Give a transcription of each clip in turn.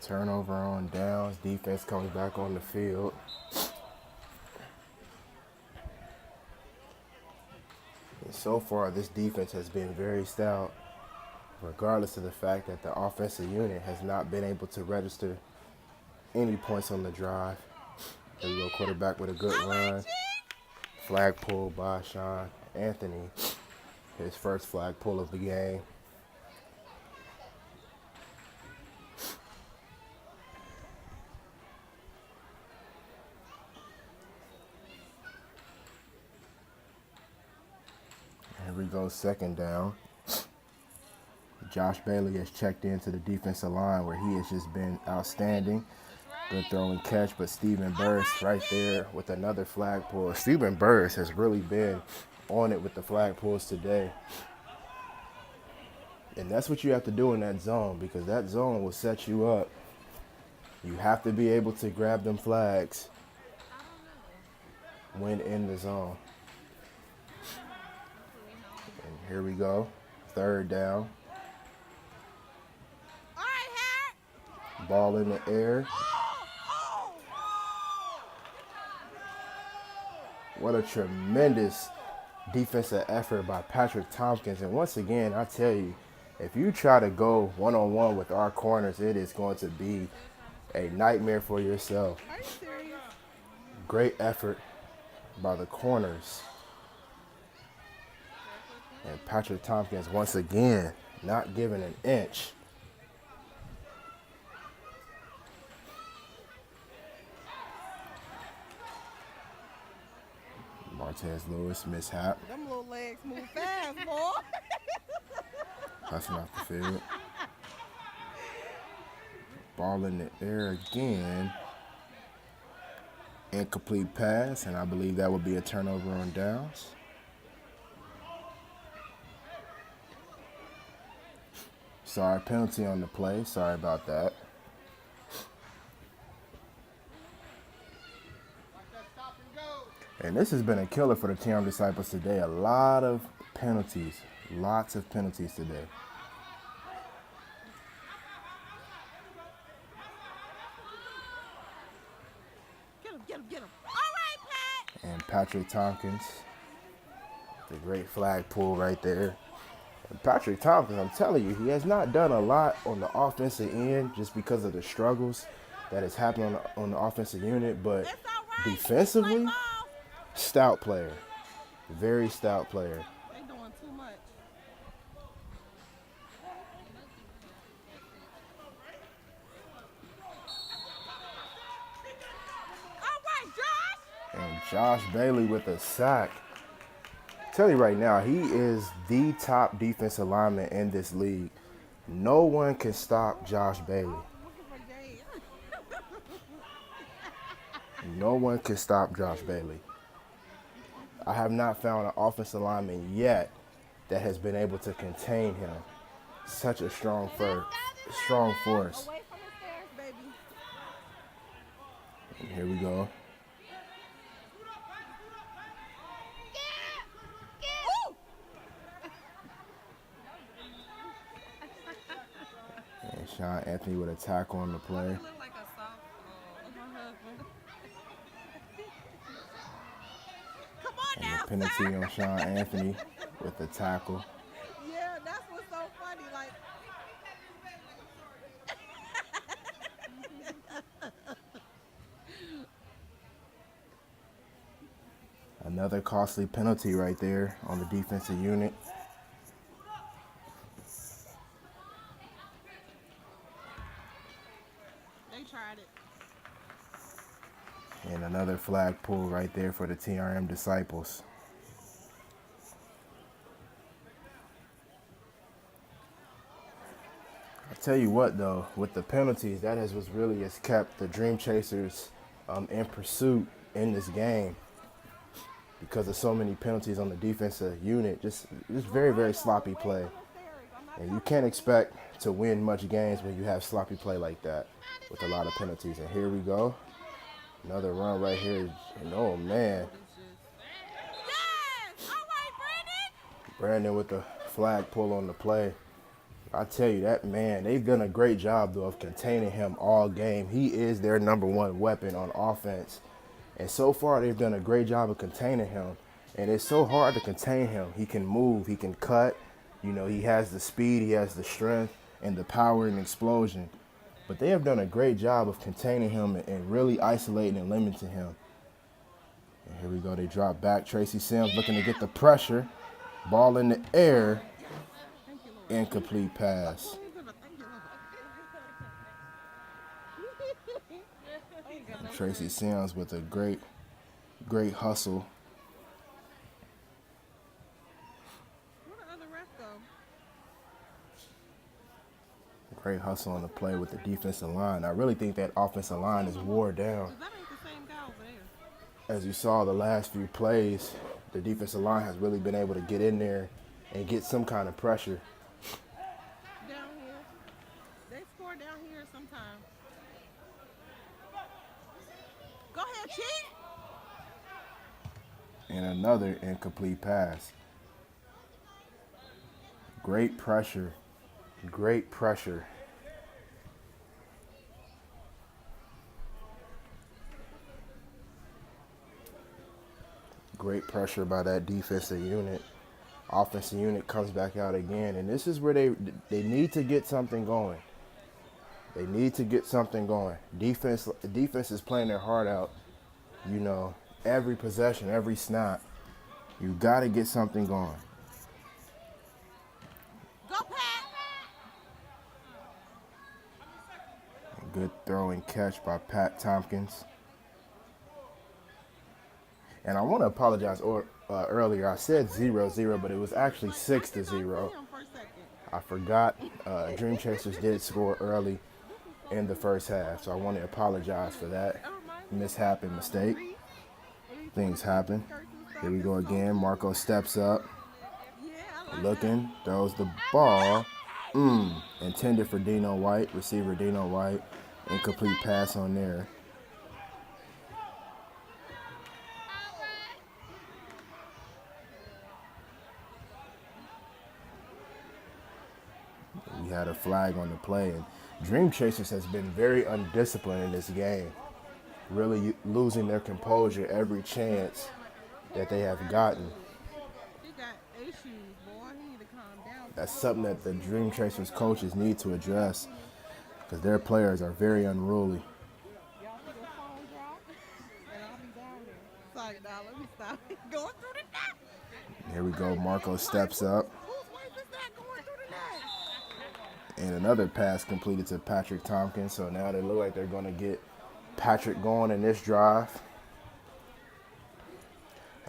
Turnover on downs. Defense comes back on the field. And so far, this defense has been very stout, regardless of the fact that the offensive unit has not been able to register any points on the drive. There we go, quarterback with a good run. Flag pull by Sean Anthony. His first flag pull of the game. Here we go, second down. Josh Bailey has checked into the defensive line where he has just been outstanding. Good throw and catch, but Stephen Burris right there with another flag pull. Stephen Burris has really been on it with the flag pulls today. And that's what you have to do in that zone, because that zone will set you up. You have to be able to grab them flags when in the zone. And here we go, third down. Ball in the air. What a tremendous defensive effort by Patrick Tompkins. And once again, I tell you, if you try to go one-on-one with our corners, it is going to be a nightmare for yourself. Are you serious? Great effort by the corners. And Patrick Tompkins, once again, not giving an inch. Martez Lewis, mishap. Them little legs move fast, boy. Hustling off the field. Ball in the air again. Incomplete pass, and I believe that would be a turnover on downs. Sorry, penalty on the play. Sorry about that. And this has been a killer for the TRM Disciples today. A lot of penalties. Lots of penalties today. Get him. All right, Pat. And Patrick Tompkins, the great flag pull right there. And Patrick Tompkins, I'm telling you, he has not done a lot on the offensive end just because of the struggles that has happened on the offensive unit. But defensively, stout player. Very stout player. They doing too much. All right, Josh. And Josh Bailey with a sack. Tell you right now, he is the top defensive lineman in this league. No one can stop Josh Bailey. No one can stop Josh Bailey. I have not found an offensive lineman yet that has been able to contain him. Such a strong force. Away from the stairs, baby. And here we go. And Sean Anthony with a tackle on the play. Look like a soft my husband. Come on And now, the penalty sir. on Sean Anthony with the tackle. Yeah, that's what's so funny. Like, Another costly penalty right there on the defensive unit. they tried it. And another flag pull right there for the TRM Disciples. I tell you what, though, with the penalties, that is what really has kept the Dream Chasers in pursuit in this game, because of so many penalties on the defensive unit. Just very, very sloppy play. And you can't expect to win much games when you have sloppy play like that with a lot of penalties. And here we go. Another run right here. And oh, man. Yes! All right, Brandon. Brandon with the flag pull on the play. I tell you that, man, they've done a great job though of containing him all game. He is their number one weapon on offense. And so far they've done a great job of containing him. And it's so hard to contain him. He can move, he can cut, he has the speed, he has the strength and the power and explosion. But they have done a great job of containing him and really isolating and limiting him. And here we go, they drop back. Tracy Sims looking to get the pressure. Ball in the air. Incomplete pass. Tracy Sims with a great hustle. Great hustle on the play with the defensive line. I really think that offensive line is wore down. As you saw the last few plays, the defensive line has really been able to get in there and get some kind of pressure. Down here. They score down here sometimes. Go ahead, Chief. And another incomplete pass. Great pressure. Great pressure. Great pressure by that defensive unit. Offensive unit comes back out again, and this is where they need to get something going. They need to get something going. Defense is playing their heart out. Every possession, every snap, you got to get something going. Go, Pat. Good throw and catch by Pat Tompkins. And I want to apologize earlier. I said 0-0, but it was actually 6-0. I forgot Dream Chasers did score early in the first half, so I want to apologize for that mishap and mistake. Things happen. Here we go again. Marco steps up, looking, throws the ball. Intended for Dino White, receiver Dino White. Incomplete pass on there. We had a flag on the play, and Dream Chasers has been very undisciplined in this game, really losing their composure every chance that they have gotten. He got issues, boy. He need to calm down. That's something that the Dream Chasers coaches need to address because their players are very unruly. Y'all see the phone drop? And I'll be down there. Sorry, dog. Let me stop. Going through the net. Here we go. Marco steps up. Whose wife is that going through the net? And another pass completed to Patrick Tompkins. So now they look like they're going to get Patrick going in this drive.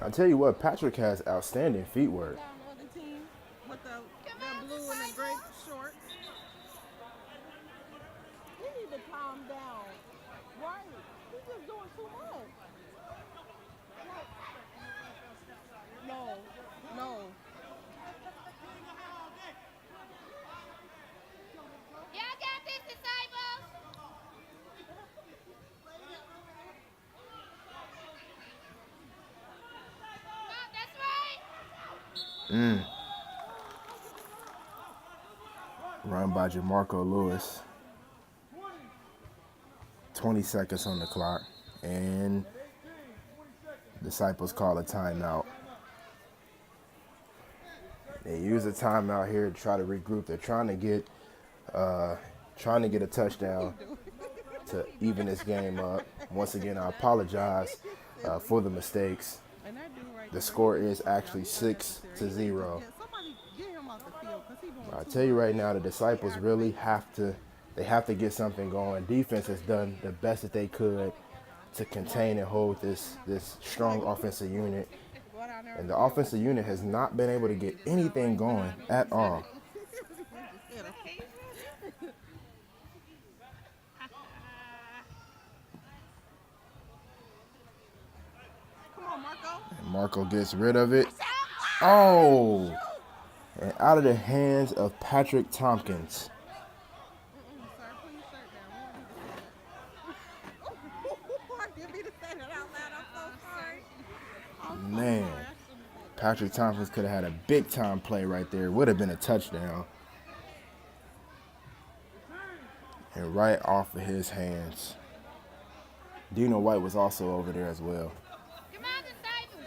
I'll tell you what, Patrick has outstanding feet work. Down on the team with the blue and the gray shorts. You need to calm down. Right? He's just doing too much. No. Y'all got this, disciples? Oh, that's right. Run by Jamarco Lewis. 20 seconds on the clock. And Disciples call a timeout. They use a timeout here to try to regroup. They're trying to get a touchdown to even this game up. Once again, I apologize for the mistakes. The score is actually 6-0. Somebody get him off the field because he's doing I tell you right now, the Disciples really have to get something going. Defense has done the best that they could to contain and hold this strong offensive unit. And the offensive unit has not been able to get anything going at all. Come on, Marco. And Marco gets rid of it. Oh! And out of the hands of Patrick Tompkins. Sir, put your shirt down. I didn't mean to say that out loud. I'm so sorry. Man, Patrick Tompkins could have had a big time play right there. Would have been a touchdown. and right off of his hands. Dino White was also over there as well. Come on, Disciples.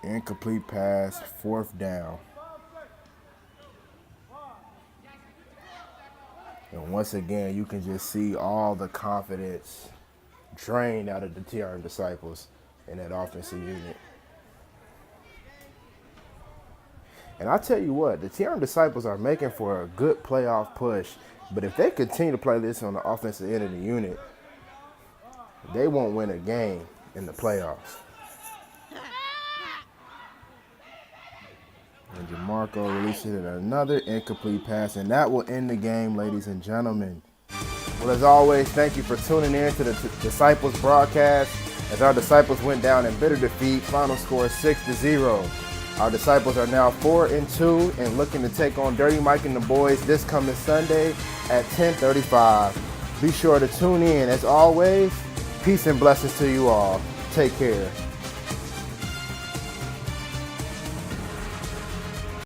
Incomplete pass, 4th down. And once again, you can just see all the confidence drained out of the TRM Disciples in that offensive unit. And I tell you what, the TRM Disciples are making for a good playoff push. But if they continue to play this on the offensive end of the unit, they won't win a game in the playoffs. And DeMarco releases another incomplete pass, and that will end the game, ladies and gentlemen. Well, as always, thank you for tuning in to the Disciples broadcast as our Disciples went down in bitter defeat. Final score 6-0. Our Disciples are now 4-2 and looking to take on Dirty Mike and the boys this coming Sunday at 10:35. Be sure to tune in. As always, peace and blessings to you all. Take care.